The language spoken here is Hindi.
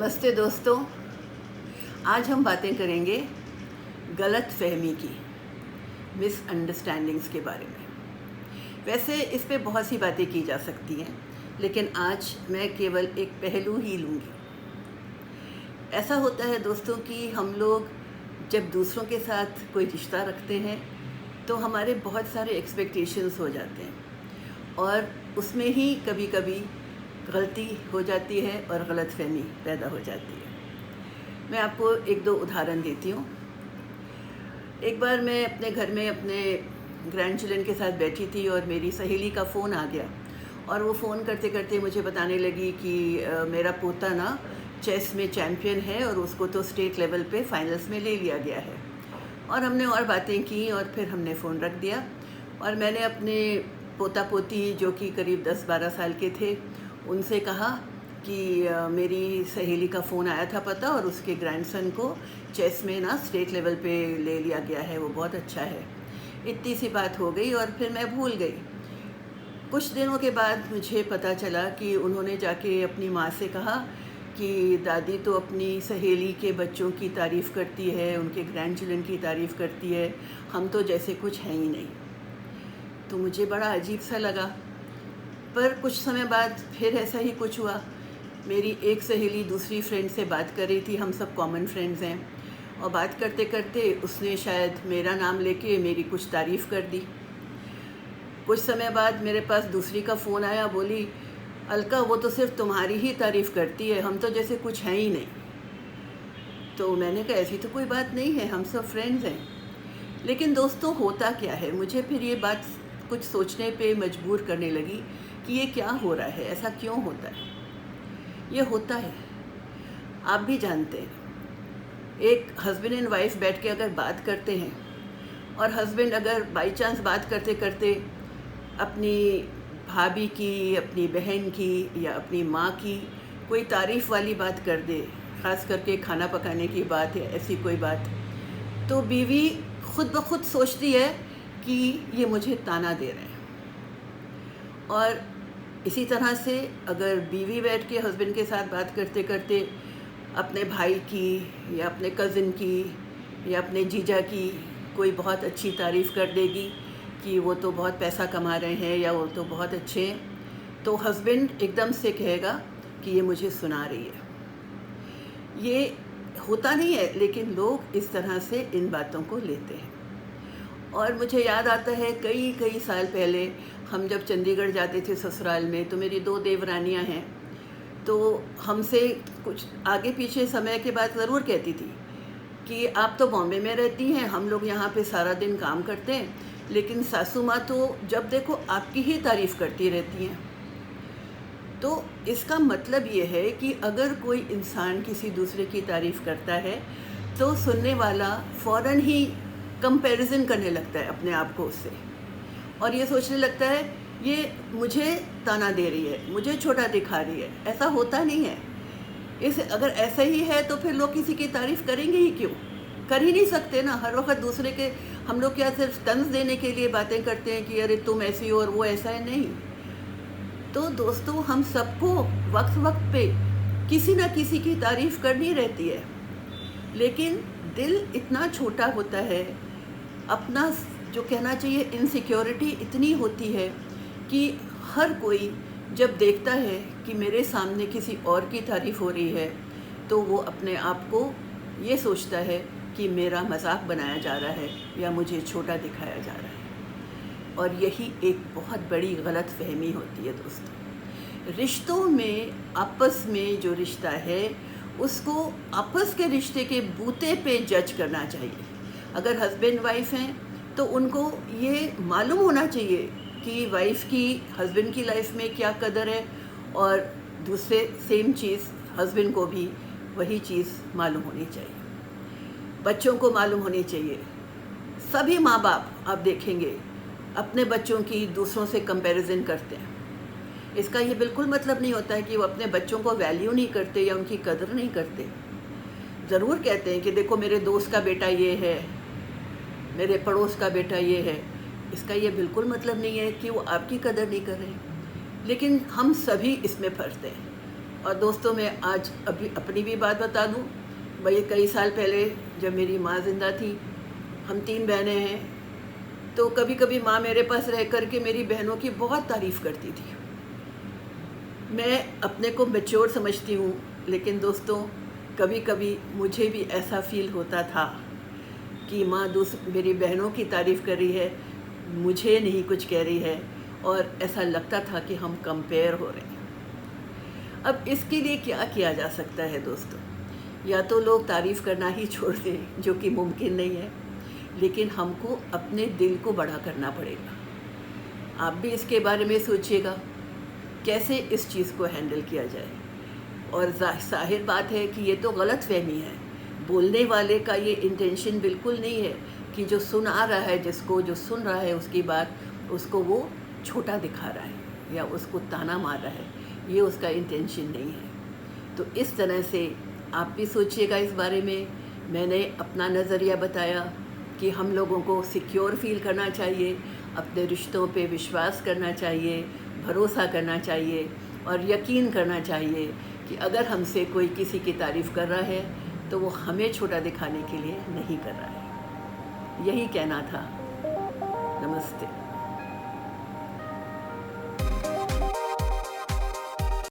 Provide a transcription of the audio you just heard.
नमस्ते दोस्तों। आज हम बातें करेंगे गलत फहमी की, मिसअंडरस्टैंडिंग्स के बारे में। वैसे इस पे बहुत सी बातें की जा सकती हैं, लेकिन आज मैं केवल एक पहलू ही लूँगी। ऐसा होता है दोस्तों कि हम लोग जब दूसरों के साथ कोई रिश्ता रखते हैं तो हमारे बहुत सारे एक्सपेक्टेशंस हो जाते हैं और उसमें ही कभी कभी गलती हो जाती है और गलतफहमी पैदा हो जाती है। मैं आपको एक दो उदाहरण देती हूँ। एक बार मैं अपने घर में अपने ग्रैंड चिल्ड्रन के साथ बैठी थी और मेरी सहेली का फ़ोन आ गया और वो फ़ोन करते करते मुझे बताने लगी कि मेरा पोता ना चेस में चैम्पियन है और उसको तो स्टेट लेवल पे फाइनल्स में ले लिया गया है। और हमने और बातें की और फिर हमने फ़ोन रख दिया और मैंने अपने पोता पोती जो कि करीब 10-12 साल के थे उनसे कहा कि मेरी सहेली का फ़ोन आया था पता, और उसके ग्रैंडसन को चेस में ना स्टेट लेवल पे ले लिया गया है, वो बहुत अच्छा है। इतनी सी बात हो गई और फिर मैं भूल गई। कुछ दिनों के बाद मुझे पता चला कि उन्होंने जाके अपनी माँ से कहा कि दादी तो अपनी सहेली के बच्चों की तारीफ़ करती है, उनके ग्रैंड चिल्ड्रन की तारीफ़ करती है, हम तो जैसे कुछ हैं ही नहीं। तो मुझे बड़ा अजीब सा लगा। पर कुछ समय बाद फिर ऐसा ही कुछ हुआ। मेरी एक सहेली दूसरी फ्रेंड से बात कर रही थी, हम सब कॉमन फ्रेंड्स हैं, और बात करते करते उसने शायद मेरा नाम लेके मेरी कुछ तारीफ़ कर दी। कुछ समय बाद मेरे पास दूसरी का फ़ोन आया, बोली अलका वो तो सिर्फ तुम्हारी ही तारीफ़ करती है, हम तो जैसे कुछ हैं ही नहीं। तो मैंने कहा ऐसी तो कोई बात नहीं है, हम सब फ्रेंड्स हैं। लेकिन दोस्तों होता क्या है, मुझे फिर ये बात कुछ सोचने पे मजबूर करने लगी कि ये क्या हो रहा है, ऐसा क्यों होता है। ये होता है, आप भी जानते हैं, एक हस्बैंड एंड वाइफ बैठ के अगर बात करते हैं और हस्बैंड अगर बाई चांस बात करते करते अपनी भाभी की, अपनी बहन की या अपनी माँ की कोई तारीफ़ वाली बात कर दे, ख़ास करके खाना पकाने की बात है, ऐसी कोई बात, तो बीवी खुद ब खुद सोचती है कि ये मुझे ताना दे रहे हैं। और इसी तरह से अगर बीवी बैठ के हस्बैंड के साथ बात करते करते अपने भाई की या अपने कज़िन की या अपने जीजा की कोई बहुत अच्छी तारीफ़ कर देगी कि वो तो बहुत पैसा कमा रहे हैं या वो तो बहुत अच्छे हैं, तो हस्बैंड एकदम से कहेगा कि ये मुझे सुना रही है। ये होता नहीं है, लेकिन लोग इस तरह से इन बातों को लेते हैं। और मुझे याद आता है कई साल पहले हम जब चंडीगढ़ जाते थे ससुराल में, तो मेरी 2 देवरानियाँ हैं, तो हमसे कुछ आगे पीछे समय के बाद ज़रूर कहती थी कि आप तो बॉम्बे में रहती हैं, हम लोग यहाँ पे सारा दिन काम करते हैं, लेकिन सासू माँ तो जब देखो आपकी ही तारीफ़ करती रहती हैं। तो इसका मतलब ये है कि अगर कोई इंसान किसी दूसरे की तारीफ़ करता है तो सुनने वाला फ़ौरन ही कंपैरिजन करने लगता है अपने आप को उससे, और ये सोचने लगता है ये मुझे ताना दे रही है, मुझे छोटा दिखा रही है। ऐसा होता नहीं है। अगर ऐसा ही है तो फिर लोग किसी की तारीफ़ करेंगे ही क्यों? कर ही नहीं सकते ना। हर वक्त दूसरे के हम लोग क्या सिर्फ तंज देने के लिए बातें करते हैं कि अरे तुम ऐसी हो और वो ऐसा है? नहीं। तो दोस्तों हम सबको वक्त वक्त पे किसी ना किसी की तारीफ़ करनी रहती है, लेकिन दिल इतना छोटा होता है, अपना जो कहना चाहिए इनसिक्योरिटी इतनी होती है कि हर कोई जब देखता है कि मेरे सामने किसी और की तारीफ़ हो रही है तो वो अपने आप को ये सोचता है कि मेरा मजाक बनाया जा रहा है या मुझे छोटा दिखाया जा रहा है। और यही एक बहुत बड़ी गलत फहमी होती है दोस्तों। रिश्तों में आपस में जो रिश्ता है उसको आपस के रिश्ते के बूते पे जज करना चाहिए। अगर हस्बैंड वाइफ हैं तो उनको ये मालूम होना चाहिए कि वाइफ की हस्बैंड की लाइफ में क्या कदर है, और दूसरे सेम चीज़ हस्बैंड को भी वही चीज़ मालूम होनी चाहिए। बच्चों को मालूम होनी चाहिए। सभी माँ बाप आप देखेंगे अपने बच्चों की दूसरों से कंपैरिजन करते हैं। इसका ये बिल्कुल मतलब नहीं होता है कि वो अपने बच्चों को वैल्यू नहीं करते या उनकी कदर नहीं करते। ज़रूर कहते हैं कि देखो मेरे दोस्त का बेटा ये है, मेरे पड़ोस का बेटा ये है। इसका ये बिल्कुल मतलब नहीं है कि वो आपकी कदर नहीं कर रहे। लेकिन हम सभी इसमें फंसते हैं। और दोस्तों, मैं आज अभी अपनी भी बात बता दूं। भाई, कई साल पहले जब मेरी माँ ज़िंदा थी, हम 3 बहनें हैं, तो कभी कभी माँ मेरे पास रह कर के मेरी बहनों की बहुत तारीफ़ करती थी। मैं अपने को मैच्योर समझती हूँ, लेकिन दोस्तों, कभी कभी मुझे भी ऐसा फील होता था कि माँ मेरी बहनों की तारीफ़ कर रही है, मुझे नहीं कुछ कह रही है, और ऐसा लगता था कि हम कंपेयर हो रहे हैं। अब इसके लिए क्या किया जा सकता है दोस्तों? या तो लोग तारीफ़ करना ही छोड़ दें, जो कि मुमकिन नहीं है, लेकिन हमको अपने दिल को बड़ा करना पड़ेगा। आप भी इसके बारे में सोचिएगा, कैसे इस चीज़ को हैंडल किया जाए। और ज़ाहिर बात है कि ये तो गलतफ़हमी है। बोलने वाले का ये इंटेंशन बिल्कुल नहीं है कि जो सुना रहा है, जो सुन रहा है उसकी बात, उसको वो छोटा दिखा रहा है या उसको ताना मार रहा है। ये उसका इंटेंशन नहीं है। तो इस तरह से आप भी सोचिएगा इस बारे में। मैंने अपना नज़रिया बताया कि हम लोगों को सिक्योर फील करना चाहिए, अपने रिश्तों पे विश्वास करना चाहिए, भरोसा करना चाहिए और यकीन करना चाहिए कि अगर हमसे कोई किसी की तारीफ़ कर रहा है तो वो हमें छोटा दिखाने के लिए नहीं कर रहा है। यही कहना था। नमस्ते।